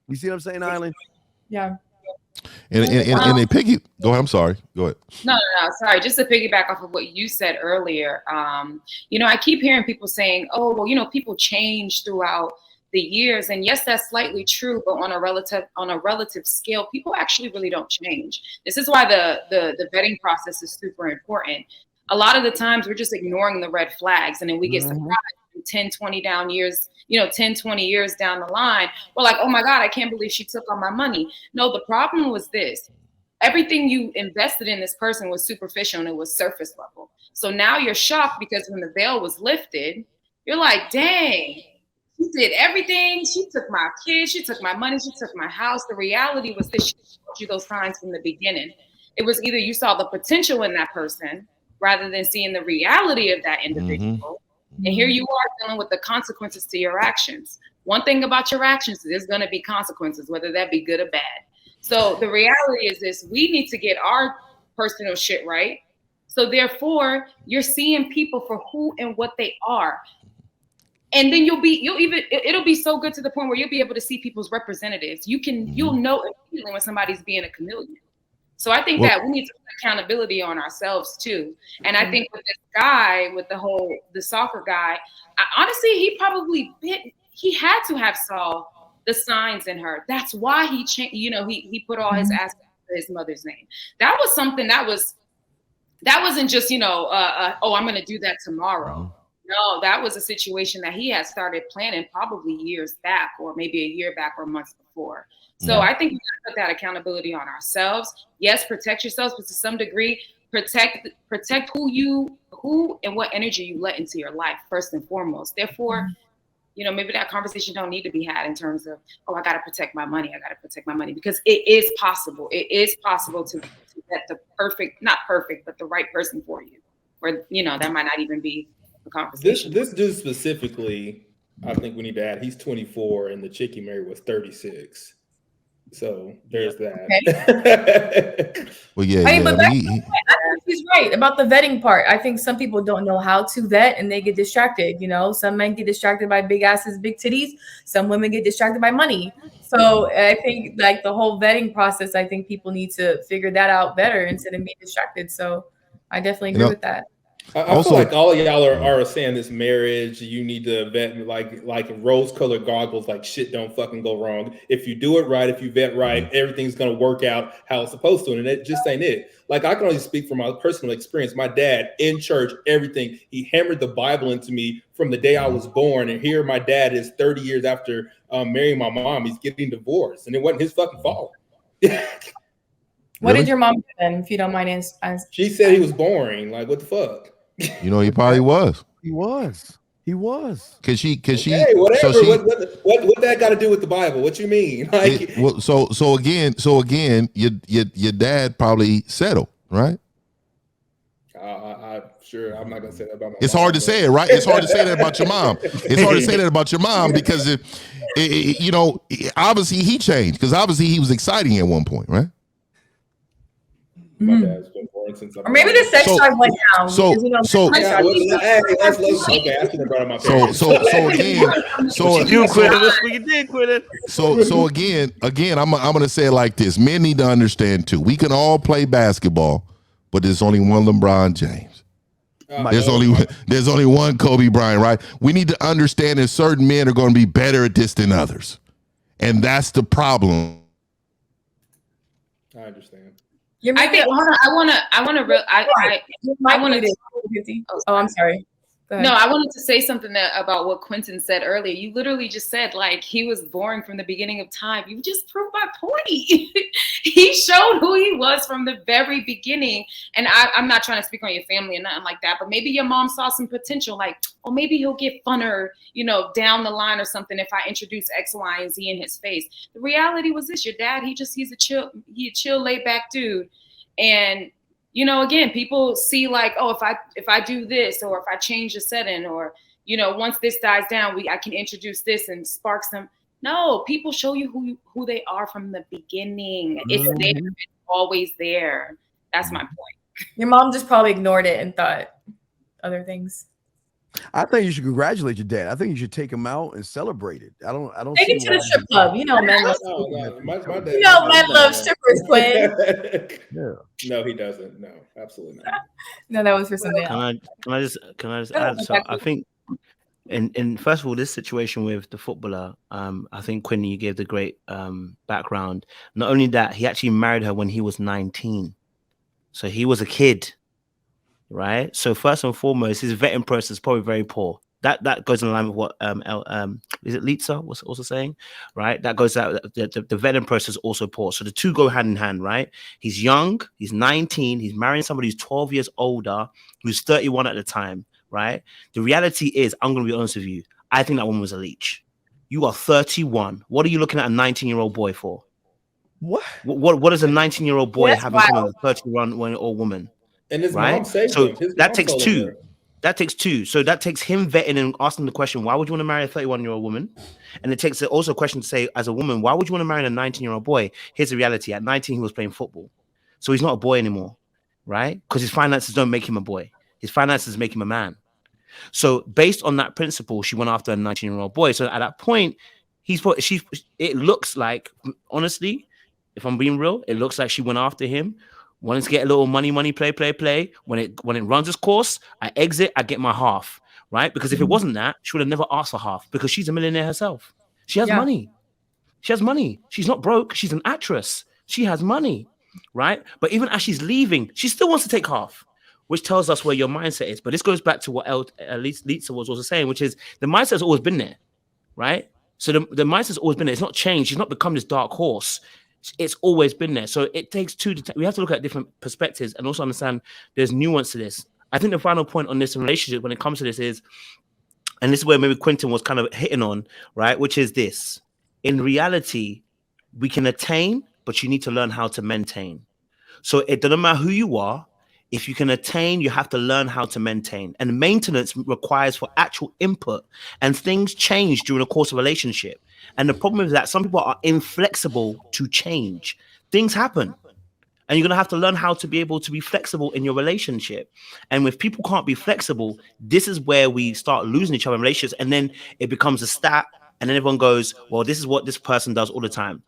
You see what I'm saying, Eileen? Yeah. And they piggy. Go ahead. I'm sorry. Go ahead. No, sorry. Just to piggyback off of what you said earlier, I keep hearing people saying, "Oh, well, people change throughout the years," and yes, that's slightly true. But on a relative scale, people actually really don't change. This is why the vetting process is super important. A lot of the times, we're just ignoring the red flags, and then we get surprised 10, 20 down years. 10, 20 years down the line, we're like, oh my God, I can't believe she took all my money. No, the problem was this. Everything you invested in this person was superficial and it was surface level. So now you're shocked because when the veil was lifted, you're like, dang, she did everything. She took my kids, she took my money, she took my house. The reality was that she showed you those signs from the beginning. It was either you saw the potential in that person rather than seeing the reality of that individual. And here you are dealing with the consequences to your actions. One thing about your actions, there's going to be consequences, whether that be good or bad. So the reality is this: we need to get our personal shit right. So therefore, you're seeing people for who and what they are. And then it'll be so good to the point where you'll be able to see people's representatives. You'll know immediately when somebody's being a chameleon. So I think that we need to put accountability on ourselves too. And I think with this guy, with the soccer guy, honestly, he had to have saw the signs in her. That's why he changed. He put all his assets to his mother's name. That was something that wasn't just I'm going to do that tomorrow. No, that was a situation that he had started planning probably years back, or maybe a year back or months before. So I think we got to put that accountability on ourselves. Yes, protect yourselves, but to some degree, protect who and what energy you let into your life first and foremost. Therefore, maybe that conversation don't need to be had in terms of, I got to protect my money. I got to protect my money, because it is possible. It is possible to get not perfect, but the right person for you. Or, that might not even be a conversation. This dude specifically, I think we need to add, he's 24 and the chick he married was 36. So there's that. Okay. Well, but I think he's right about the vetting part. I think some people don't know how to vet and they get distracted. Some men get distracted by big asses, big titties. Some women get distracted by money. So I think like the whole vetting process, I think people need to figure that out better instead of being distracted. So I definitely agree with that. I feel like all of y'all are saying this marriage, you need to vet like rose-colored goggles, like shit don't fucking go wrong. If you do it right, if you vet right, everything's going to work out how it's supposed to. And it just ain't it. Like, I can only speak from my personal experience. My dad in church, everything, he hammered the Bible into me from the day I was born. And here my dad is 30 years after marrying my mom. He's getting divorced, and it wasn't his fucking fault. What did your mom do then, if you don't mind asking? She said he was boring. Like, what the fuck? He probably was. He was. Cause she. Hey, whatever. So what that got to do with the Bible? What you mean? Like, so again, your dad probably settled, right? Sure, I'm not gonna say that about my It's mom, hard to say it, right? It's hard to say that about your mom. It's hard to say that about your mom because obviously he changed, because obviously he was exciting at one point, right? My dad's been born since or maybe the sex drive went down. So again, I'm gonna say it like this: men need to understand too. We can all play basketball, but there's only one LeBron James. There's only one Kobe Bryant, right? We need to understand that certain men are going to be better at this than others, and that's the problem. I understand. I think I'm sorry. No, I wanted to say something about what Quentin said earlier. You literally just said, like, he was boring from the beginning of time. You just proved my point. He showed who he was from the very beginning. And I'm not trying to speak on your family or nothing like that, but maybe your mom saw some potential, like, oh, maybe he'll get funner, down the line or something if I introduce X, Y, and Z in his face. The reality was this: your dad, he's a chill, laid back dude. And again, people see like, oh, if I do this, or if I change the setting, or once this dies down, I can introduce this and spark some. No, people show you who they are from the beginning. It's there. It's always there. That's my point. Your mom just probably ignored it and thought other things. I think you should congratulate your dad. I think you should take him out and celebrate it. I don't Take see it to the strip club. You know, men love. My dad, You know, men love strippers, Quinn. Yeah. No, he doesn't. No, absolutely not. No, that was for something else. Can I just add? So I think in first of all, this situation with the footballer, I think Quinn, you gave the great background. Not only that, he actually married her when he was 19, so he was a kid, right? So first and foremost, his vetting process is probably very poor. That goes in line with what is it Litsa was also saying, right? That goes out the vetting process is also poor. So the two go hand in hand, right? He's young, he's 19, he's marrying somebody who's 12 years older, who's 31 at the time, right? The reality is, I'm gonna be honest with you, I think that woman was a leech. You are 31. What are you looking at a 19-year-old boy for? What does a 19-year-old boy have in common with a 31-year-old woman? And his right? mom saved so him. His that mom takes told two. him That takes two. So that takes him vetting and asking the question, why would you want to marry a 31-year-old woman? And it takes also a question to say, as a woman, why would you want to marry a 19-year-old boy? Here's the reality. At 19, he was playing football. So he's not a boy anymore, right? Because his finances don't make him a boy. His finances make him a man. So based on that principle, she went after a 19-year-old boy. So at that point, it looks like, honestly, if I'm being real, it looks like she went after him, wanted to get a little money, play. When it runs its course, I exit, I get my half, right? Because if it wasn't that, she would have never asked for half because she's a millionaire herself. She has money. She has money. She's not broke. She's an actress. She has money, right? But even as she's leaving, she still wants to take half, which tells us where your mindset is. But this goes back to what at least Litsa was also saying, which is the mindset's always been there, right? So the mindset's always been there. It's not changed. She's not become this dark horse. It's always been there. So it takes two. We have to look at different perspectives and also understand there's nuance to this. I think the final point on this relationship when it comes to this is, and this is where maybe Quentin was kind of hitting on, right? Which is this. In reality, we can attain, but you need to learn how to maintain. So it doesn't matter who you are. If you can attain, you have to learn how to maintain. And maintenance requires for actual input. And things change during the course of a relationship. And the problem is that some people are inflexible to change. Things happen. And you're going to have to learn how to be able to be flexible in your relationship. And if people can't be flexible, this is where we start losing each other in relationships. And then it becomes a stat. And then everyone goes, well, this is what this person does all the time.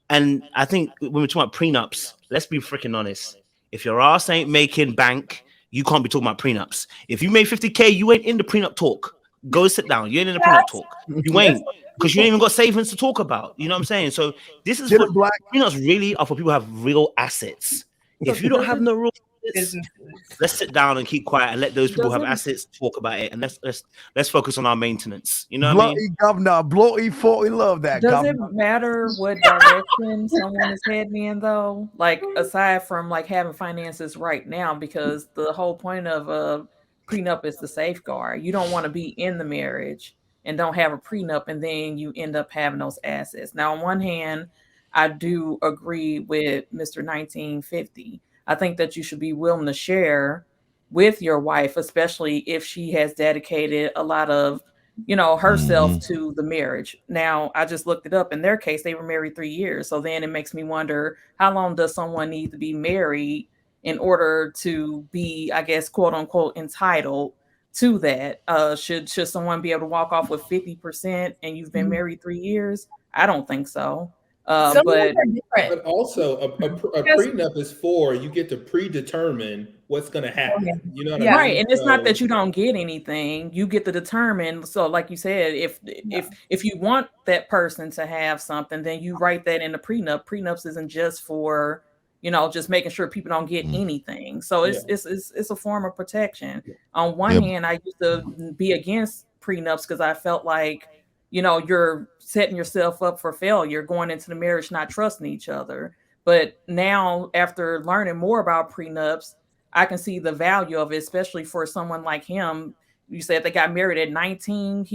And I think when we're talking about prenups, let's be freaking honest. If your ass ain't making bank, you can't be talking about prenups. If you made 50K, you ain't in the prenup talk. Go sit down. You ain't in the prenup talk. You ain't. Because you ain't even got savings to talk about. You know what I'm saying? So this is what prenups really are for people who have real assets. If you don't have no real assets, let's sit down and keep quiet and let those people who have assets talk about it. And let's focus on our maintenance. You know what I mean? Governor, blowy 40, love that. Does it matter what direction someone is heading in, though? Like, aside from like having finances right now, because the whole point of a prenup is the safeguard. You don't want to be in the marriage and don't have a prenup, and then you end up having those assets. Now, on one hand, I do agree with Mr. 1950. I think that you should be willing to share with your wife, especially if she has dedicated a lot of, herself to the marriage. Now, I just looked it up. In their case, they were married 3 years. So then it makes me wonder, how long does someone need to be married in order to be, I guess, quote unquote, entitled to that? Should someone be able to walk off with 50% and you've been married 3 years? I don't think so. But also a prenup is for, you get to predetermine what's going to happen. You know what I mean? Right. And it's not that you don't get anything. You get to determine. So like you said, if you want that person to have something, then you write that in the prenup. Prenups isn't just for, just making sure people don't get anything. So it's a form of protection. On one hand, I used to be against prenups because I felt like, you're setting yourself up for failure going into the marriage, not trusting each other. But now, after learning more about prenups, I can see the value of it, especially for someone like him. You said they got married at 19.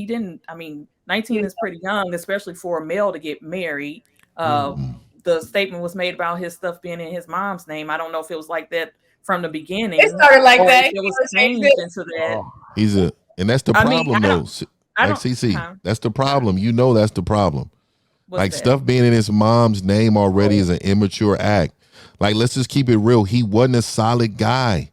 19 is pretty young, especially for a male to get married. The statement was made about his stuff being in his mom's name. I don't know if it was like that from the beginning. It started like that. It was changed into that. And that's the problem, though. Like CC, that's the problem. That's the problem. Like stuff being in his mom's name already is an immature act. Like, let's just keep it real. He wasn't a solid guy.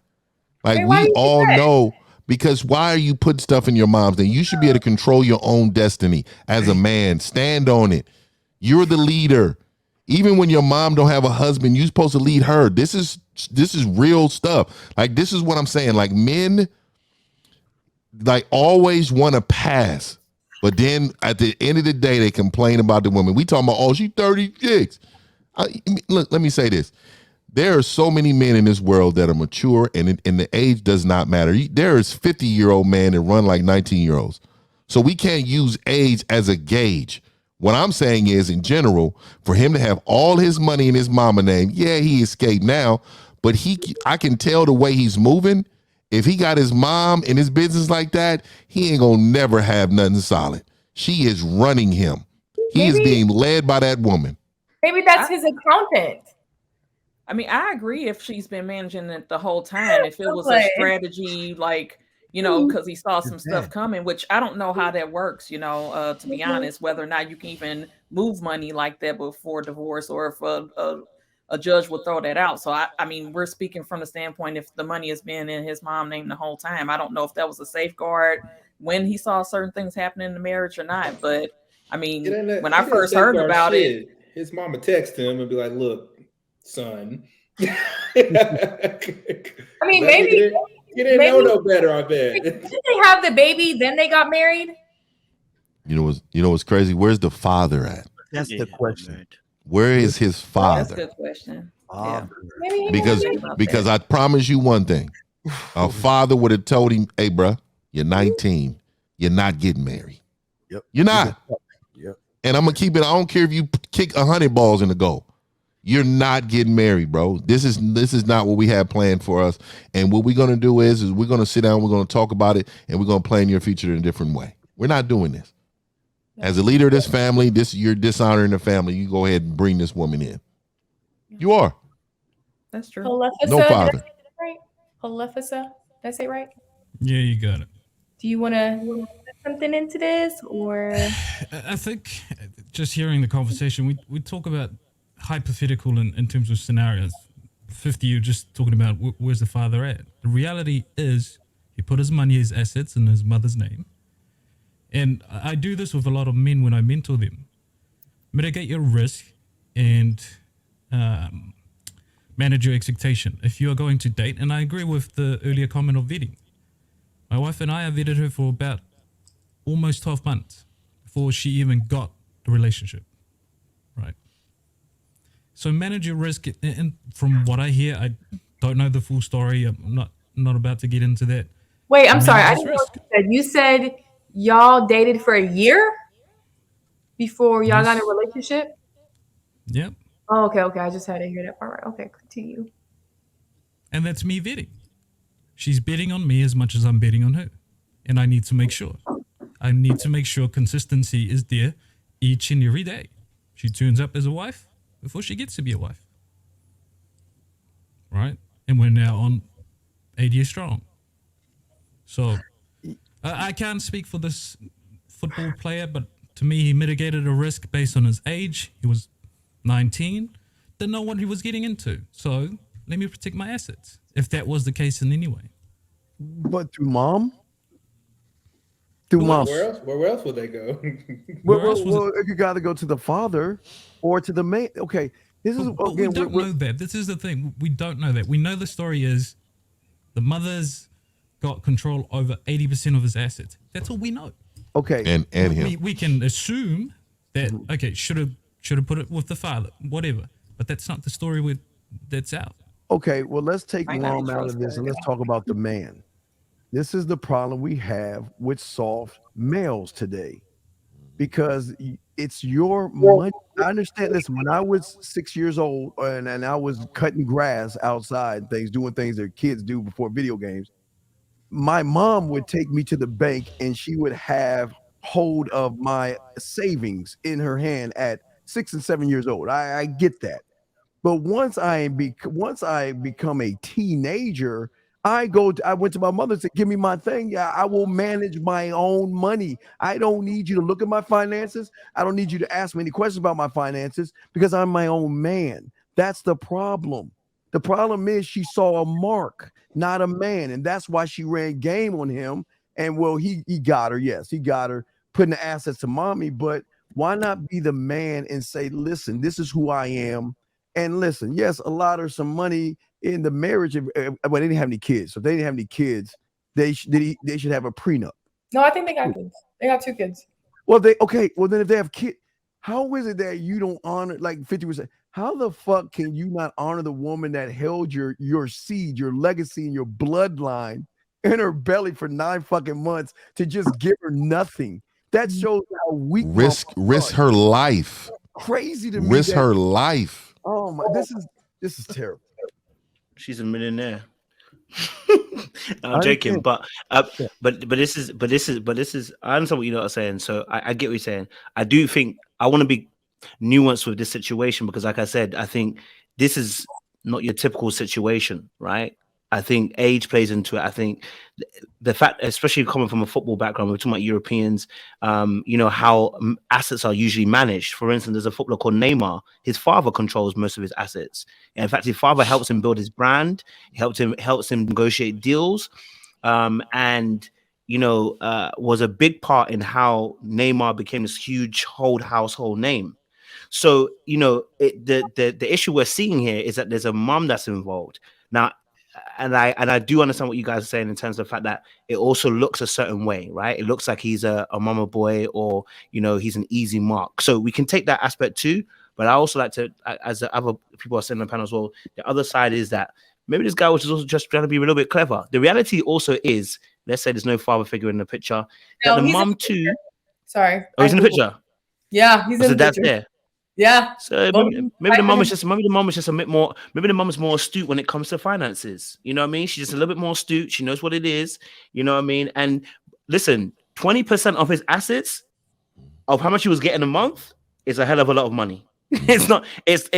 Like, we all know, Because why are you putting stuff in your mom's name? You should be able to control your own destiny as a man. Stand on it. You're the leader. Even when your mom don't have a husband, you're supposed to lead her. This is real stuff. Like, this is what I'm saying. Like, men like always want to pass, but then at the end of the day, they complain about the women. We talking about, oh, she's 36. Look, let me say this. There are so many men in this world that are mature, and the age does not matter. There is 50-year-old men that run like 19-year-olds. So we can't use age as a gauge. What I'm saying is, in general, for him to have all his money in his mama name, yeah, he escaped now, but I can tell the way he's moving. If he got his mom in his business like that, he ain't gonna never have nothing solid. She is running him. He is being led by that woman. Maybe that's his accountant. I mean, I agree if she's been managing it the whole time. If it was a strategy, like, you know, because he saw some stuff coming, which I don't know how that works, you know, to be honest, whether or not you can even move money like that before divorce, or if a judge will throw that out. So, I mean, we're speaking from the standpoint if the money has been in his mom's name the whole time. I don't know if that was a safeguard when he saw certain things happening in the marriage or not. But, I mean, when I first heard about it, his mama text him and be like, look, son. I mean, maybe you didn't know no better, I bet. Did they have the baby, then they got married? You know what's crazy? Where's the father at? That's the question. Where is his father? That's a good question. Yeah. Because I promise you one thing. A father would have told him, hey, bro, you're 19. You're not getting married. Yep. You're not. Yep. And I'm going to keep it. I don't care if you kick 100 balls in the goal. You're not getting married, bro. This is not what we have planned for us. And what we're going to do is we're going to sit down, we're going to talk about it, and we're going to plan your future in a different way. We're not doing this. As a leader of this family, you're dishonoring the family. You go ahead and bring this woman in. You are. That's true. No father. Halefasa, did I say right? Yeah, you got it. Do you want to put something into this, or? I think just hearing the conversation, we talk about hypothetical in terms of scenarios. 50, you're just talking about where's the father at. The reality is he put his money, his assets in his mother's name. And I do this with a lot of men when I mentor them. Mitigate your risk and manage your expectation. If you are going to date, and I agree with the earlier comment of vetting. My wife and I vetted her for about almost 12 months before she even got the relationship, right? So manage your risk. And from what I hear, I don't know the full story. I'm not about to get into that. Wait, I'm sorry. I didn't know what you said. You said y'all dated for a year before y'all got in a relationship? Yep. Oh, okay. I just had to hear that part right. Okay, continue. And that's me betting. She's betting on me as much as I'm betting on her. And I need to make sure. I need to make sure consistency is there each and every day. She turns up as a wife before she gets to be a wife. Right? And we're now on 8 years strong. So I can't speak for this football player, but to me, he mitigated a risk based on his age. He was 19, didn't know what he was getting into. So let me protect my assets, if that was the case in any way. But through mom? Through mom. Where else would they go? Well, you got to go to the father or to the man. Okay, this is but again. We don't know that. This is the thing. We don't know that. We know the story is the mother's got control over 80% of his assets. That's all we know. Okay, and him. We can assume that okay, should have put it with the father, whatever. But that's not the story that's out. Okay, well, let's take mom out of this and let's talk about the man. This is the problem we have with soft males today, because it's your money. I understand this. When I was 6 years old and I was cutting grass outside, doing things that kids do before video games, my mom would take me to the bank and she would have hold of my savings in her hand at 6 and 7 years old. I get that. But once I become a teenager, I went to my mother and said, give me my thing. Yeah, I will manage my own money. I don't need you to look at my finances. I don't need you to ask me any questions about my finances because I'm my own man. That's the problem. The problem is she saw a mark, not a man, and that's why she ran game on him. And well, he got her. Yes, he got her, putting the assets to mommy. But why not be the man and say, listen, this is who I am. And listen, yes, allot her some money in the marriage. Well, they didn't have any kids. So if they didn't have any kids, they should have a prenup. No, I think they got kids. They got 2 kids. Well, well, then if they have kids, how is it that you don't honor like 50%? How the fuck can you not honor the woman that held your seed, your legacy, and your bloodline in her belly for 9 fucking months to just give her nothing? That shows how weak. Risk her life. Crazy to me. Risk her life. Oh my! This is terrible. She's a millionaire. I'm joking, but this is I understand what you're saying. So I get what you're saying. I do think I want to be nuanced with this situation because, like I said, I think this is not your typical situation, right? I think age plays into it. I think the fact, especially coming from a football background, we're talking about Europeans, how assets are usually managed. For instance, there's a footballer called Neymar. His father controls most of his assets. And in fact, his father helps him build his brand. He helps him negotiate deals. Was a big part in how Neymar became this huge household name. So, the issue we're seeing here is that there's a mom that's involved. Now, and I do understand what you guys are saying in terms of the fact that it also looks a certain way, right? It looks like he's a mama boy or, he's an easy mark. So we can take that aspect too. But I also like to, as the other people are saying on the panel as well, the other side is that maybe this guy was also just trying to be a little bit clever. The reality also is, let's say there's no father figure in the picture. No, that the mom too. Sorry. Oh, he's in the picture? Yeah, he's in the dad's picture. there. Yeah. So maybe the mom is just a bit more. Maybe the mom's more astute when it comes to finances. You know what I mean? She's just a little bit more astute. She knows what it is. You know what I mean? And listen, 20% of his assets, of how much he was getting a month, is a hell of a lot of money. It's not. It's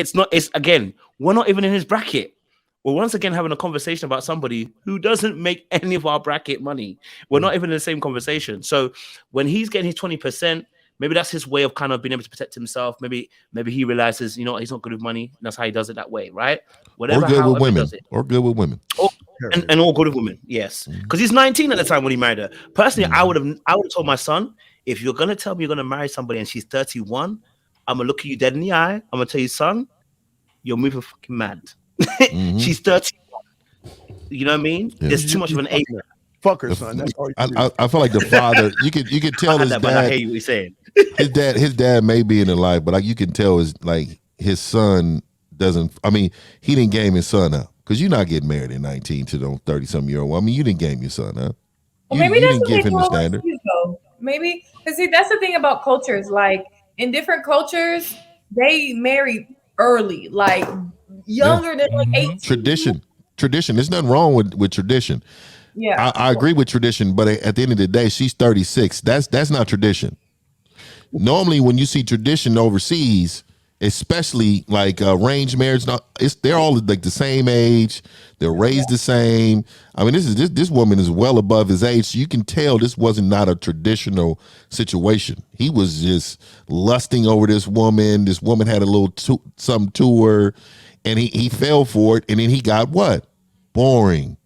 again, we're not even in his bracket. We're once again having a conversation about somebody who doesn't make any of our bracket money. We're not even in the same conversation. So when he's getting his 20%. Maybe that's his way of kind of being able to protect himself. Maybe he realizes, he's not good with money. And that's how he does it that way, right? Whatever. Or good with women. Does it. Or good with women. And all good with women, yes. Because he's 19 at the time when he married her. Personally, I would have told my son, if you're gonna tell me you're gonna marry somebody and she's 31, I'm gonna look at you dead in the eye. I'm gonna tell you, son, you're moving fucking mad. She's 31. You know what I mean? Yeah. There's too much of an age. Fuck her, son. That's all I feel like the father, you could tell his dad. But I hear you what he's saying. His dad may be in the life, but you can tell his son doesn't. I mean, he didn't game his son up because you're not getting married at 19 to the 30-something-year-old. I mean, you didn't game your son up. Well, maybe you that's didn't give him the standard. Maybe because that's the thing about cultures. Like in different cultures, they marry early, like younger than like 18. Tradition. There's nothing wrong with tradition. Yeah, I agree with tradition, but at the end of the day, she's 36. That's not tradition. Normally, when you see tradition overseas, especially like arranged marriage, they're all like the same age. They're raised the same. I mean, this woman is well above his age. So you can tell this wasn't not a traditional situation. He was just lusting over this woman. This woman had a little something to her, and he fell for it. And then he got what? Boring.